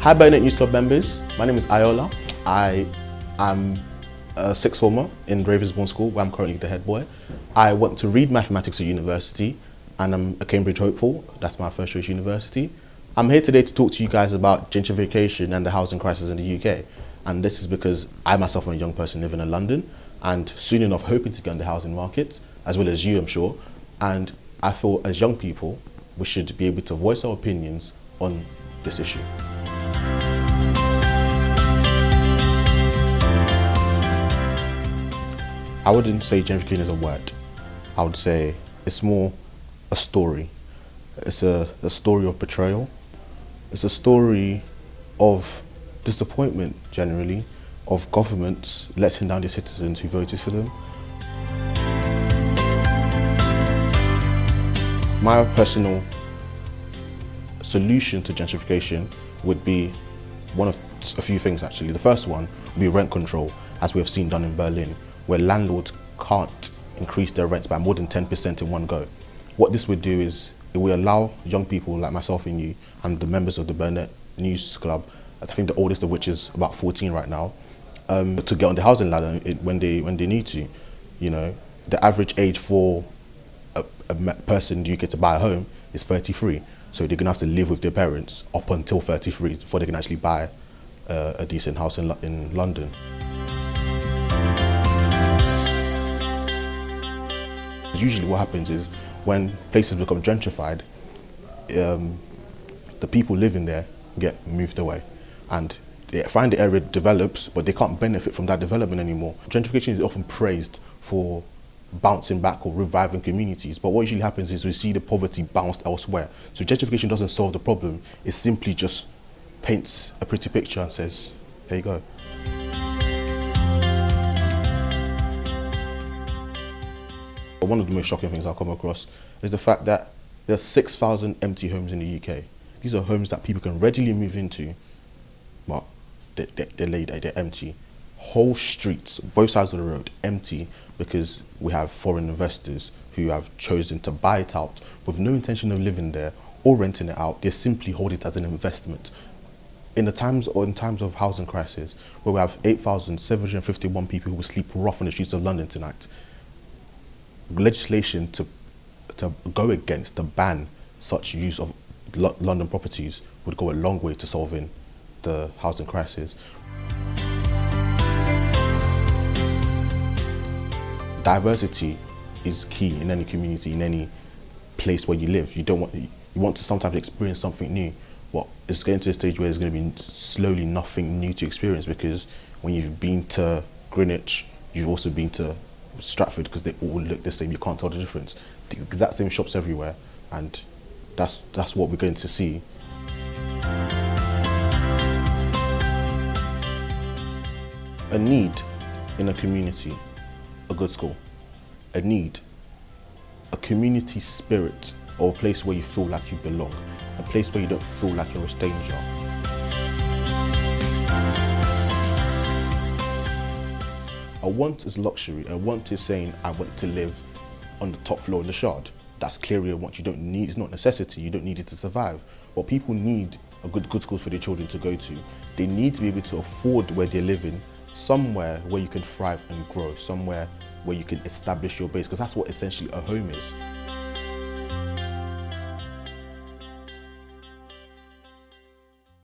Hi Burnet News Club members, my name is Ayoola. I am a sixth former in Ravensborne School where I'm currently the head boy. I want to read mathematics at university and I'm a Cambridge hopeful, that's my first choice university. I'm here today to talk to you guys about gentrification and the housing crisis in the UK. And this is because I myself am a young person living in London and soon enough hoping to get on the housing market, as well as you I'm sure. And I feel as young people, we should be able to voice our opinions on this issue. I wouldn't say gentrification is a word. I would say it's more a story. It's a story of betrayal. It's a story of disappointment generally, of governments letting down their citizens who voted for them. My personal solution to gentrification would be one of a few things actually. The first one would be rent control, as we have seen done in Berlin, where landlords can't increase their rents by more than 10% in one go. What this would do is it will allow young people like myself and you and the members of the Burnet News Club, I think the oldest of which is about 14 right now, to get on the housing ladder when they need to. You know, the average age for a person you get to buy a home is 33. So they're gonna have to live with their parents up until 33 before they can actually buy a decent house in London. Usually what happens is when places become gentrified, the people living there get moved away and they find the area develops, but they can't benefit from that development anymore. Gentrification is often praised for bouncing back or reviving communities, but what usually happens is we see the poverty bounced elsewhere. So gentrification doesn't solve the problem, it simply just paints a pretty picture and says, there you go. One of the most shocking things I've come across is the fact that there are 6,000 empty homes in the UK. These are homes that people can readily move into, but they're empty. Whole streets, both sides of the road, empty because we have foreign investors who have chosen to buy it out with no intention of living there or renting it out. They simply hold it as an investment. In times of housing crisis, where we have 8,751 people who will sleep rough on the streets of London tonight, legislation to go against, to ban such use of London properties would go a long way to solving the housing crisis. Diversity is key in any community, in any place where you live. You want to sometimes experience something new. Well, it's getting to a stage where there's going to be slowly nothing new to experience, because when you've been to Greenwich, you've also been to Stratford, because they all look the same. You can't tell the difference. The exact same shops everywhere, and that's what we're going to see. A need in a community, a good school. A need, a community spirit, or a place where you feel like you belong. A place where you don't feel like you're a stranger. A want is luxury. A want is saying, I want to live on the top floor in the Shard. That's clearly a want you don't need. It's not a necessity. You don't need it to survive. But people need a good schools for their children to go to. They need to be able to afford where they're living, somewhere where you can thrive and grow, somewhere where you can establish your base, because that's what essentially a home is.